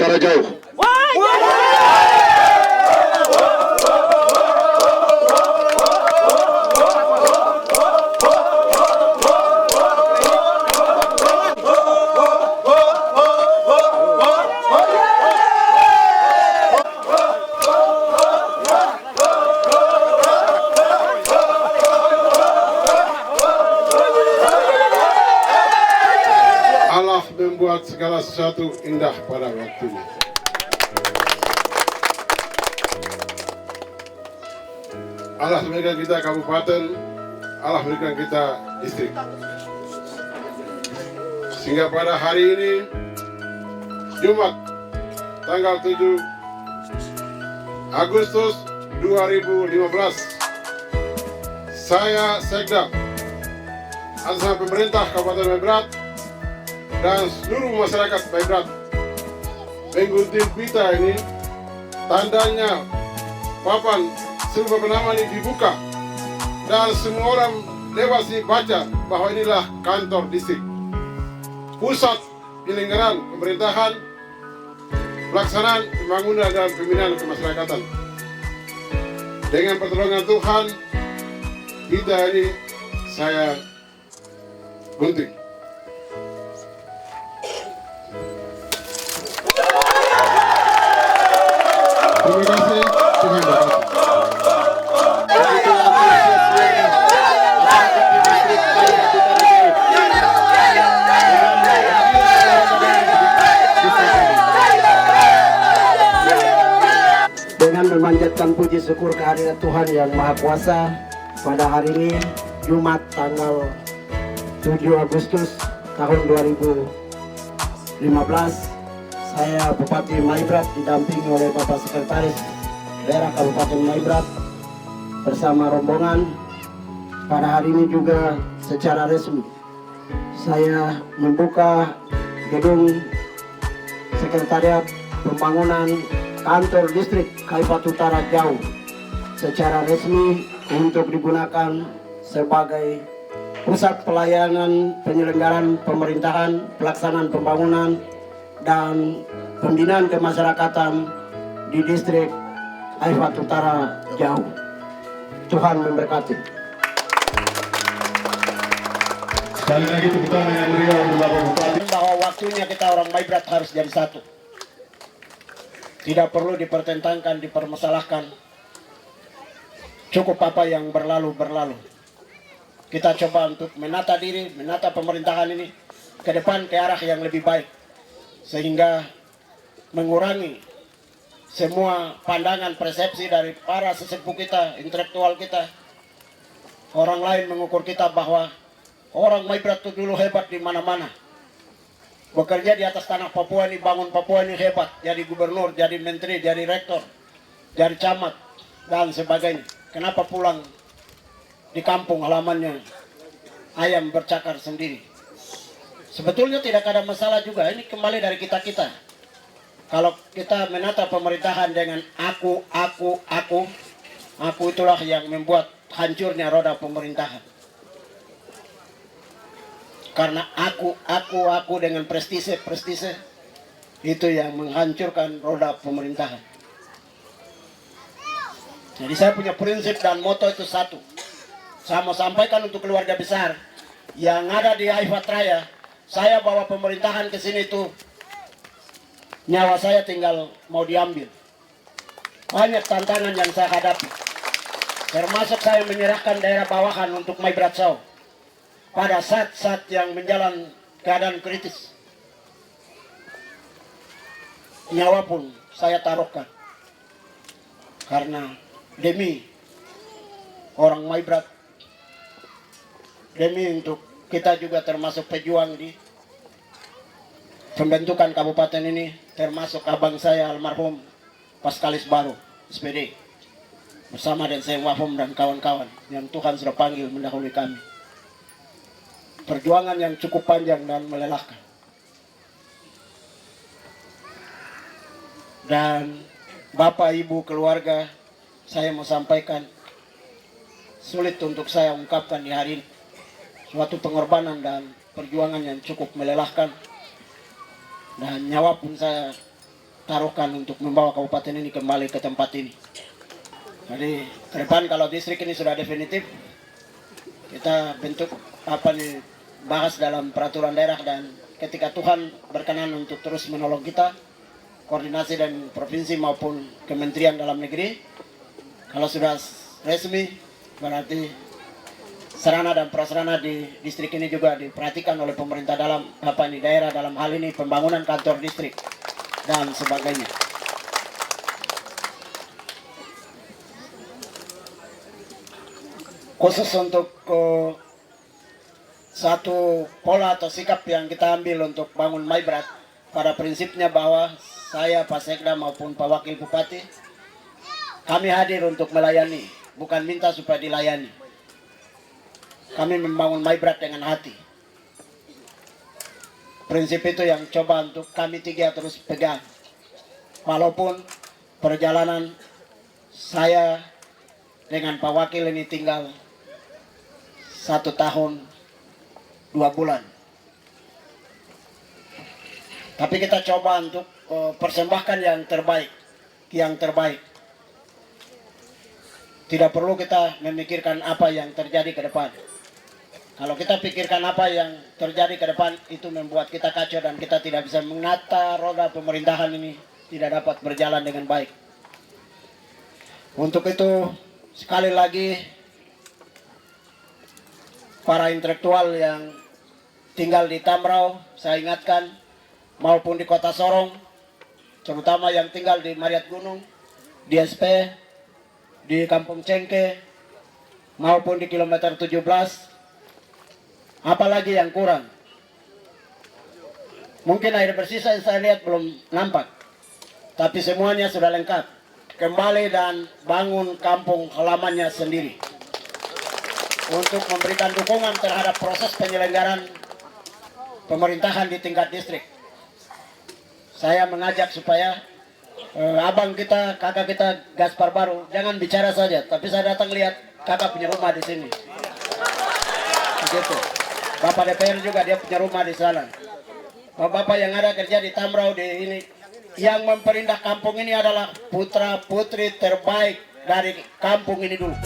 Utara jauh. Allah membuat segala sesuatu indah pada waktunya. Allah memberikan kita kabupaten, Allah memberikan kita distrik. Sehingga pada hari ini, Jumat, tanggal 7 Agustus 2015, saya Sekda atas nama pemerintah Kabupaten Maibrat dan seluruh masyarakat Maibrat menggunting pita ini, tandanya papan seluruh nama ini dibuka dan semua orang lewat sini baca bahwa inilah kantor distrik, pusat penyelenggaraan pemerintahan, pelaksanaan pembangunan dan pembinaan kemasyarakatan. Dengan pertolongan Tuhan, kita ini saya gunting. Terima kasih, Tuhan berkati. Dengan memanjatkan puji syukur kehadirat Tuhan yang Maha Kuasa, pada hari ini Jumat tanggal 7 Agustus tahun 2015, saya Bupati Maibrat didampingi oleh Bapak Sekretaris Daerah Kabupaten Maibrat bersama rombongan. Pada hari ini juga secara resmi saya membuka gedung Sekretariat Pembangunan Kantor Distrik Kalipat Utara Jauh secara resmi untuk digunakan sebagai pusat pelayanan penyelenggaraan pemerintahan, pelaksanaan pembangunan dan pembinaan kemasyarakatan di distrik Kalipat Utara Jauh. Tuhan memberkati. Sekali lagi tepuk tangan yang meriah untuk Bapak Bupati. Bahwa waktunya kita orang Maibrat harus jadi satu. Tidak perlu dipertentangkan, dipermasalahkan. Cukup apa yang berlalu. Kita coba untuk menata diri, menata pemerintahan ini ke depan ke arah yang lebih baik. Sehingga mengurangi semua pandangan persepsi dari para sesepuh kita, intelektual kita. Orang lain mengukur kita bahwa orang Maibrat itu dulu hebat di mana-mana. Bekerja di atas tanah Papua ini, bangun Papua ini hebat. Jadi gubernur, jadi menteri, jadi rektor, jadi camat, dan sebagainya. Kenapa pulang di kampung halamannya ayam bercakar sendiri? Sebetulnya tidak ada masalah juga. Ini kembali dari kita-kita. Kalau kita menata pemerintahan dengan aku itulah yang membuat hancurnya roda pemerintahan. Karena aku dengan prestise itu yang menghancurkan roda pemerintahan. Jadi saya punya prinsip dan moto itu satu. Saya mau sampaikan untuk keluarga besar yang ada di Haifat Raya. Saya bawa pemerintahan ke sini itu nyawa saya tinggal mau diambil. Banyak tantangan yang saya hadapi. Termasuk saya menyerahkan daerah bawahan untuk Maibrat Sau pada saat-saat yang menjalan keadaan kritis. Nyawa pun saya taruhkan. Karena demi orang Maibrat, demi untuk kita juga termasuk pejuang di pembentukan kabupaten ini, termasuk abang saya almarhum Paskalis Baru, SPD, bersama dengan saya Wafum dan kawan-kawan yang Tuhan sudah panggil mendahului kami. Perjuangan yang cukup panjang dan melelahkan. Dan Bapak, Ibu, keluarga, saya mau sampaikan, sulit untuk saya ungkapkan di hari ini. Suatu pengorbanan dan perjuangan yang cukup melelahkan. Dan nyawa pun saya taruhkan untuk membawa kabupaten ini kembali ke tempat ini. Jadi ke depan kalau distrik ini sudah definitif, kita bentuk apa nih, bahas dalam peraturan daerah, dan ketika Tuhan berkenan untuk terus menolong kita, koordinasi dan provinsi maupun Kementerian Dalam Negeri, kalau sudah resmi berarti sarana dan prasarana di distrik ini juga diperhatikan oleh pemerintah dalam daerah, dalam hal ini pembangunan kantor distrik dan sebagainya. Khusus untuk satu pola atau sikap yang kita ambil untuk bangun Maibrat, pada prinsipnya bahwa saya, Pak Sekda maupun Pak Wakil Bupati, kami hadir untuk melayani, bukan minta supaya dilayani. Kami membangun Maibrat dengan hati. Prinsip itu yang coba untuk kami tiga terus pegang. Walaupun perjalanan saya dengan Pak Wakil ini tinggal 1 tahun 2 bulan. Tapi kita coba untuk persembahkan yang terbaik. Tidak perlu kita memikirkan apa yang terjadi ke depan. Kalau kita pikirkan apa yang terjadi ke depan, itu membuat kita kacau dan kita tidak bisa menata roda pemerintahan ini tidak dapat berjalan dengan baik. Untuk itu, sekali lagi, para intelektual yang tinggal di Tamrau, saya ingatkan, maupun di Kota Sorong, terutama yang tinggal di Mariat Gunung, di SP, di Kampung Cengke, maupun di kilometer 17, apalagi yang kurang. Mungkin air bersih saya lihat belum nampak, tapi semuanya sudah lengkap. Kembali dan bangun kampung halamannya sendiri untuk memberikan dukungan terhadap proses penyelenggaraan pemerintahan di tingkat distrik. Saya mengajak supaya abang kita, kakak kita Gaspar Baru, jangan bicara saja, tapi saya datang lihat kakak punya rumah di sini. Begitu. Bapak DPR juga dia punya rumah di sana. Bapak yang ada kerja di Tamrau di ini, yang memperindah kampung ini adalah putra putri terbaik dari kampung ini dulu.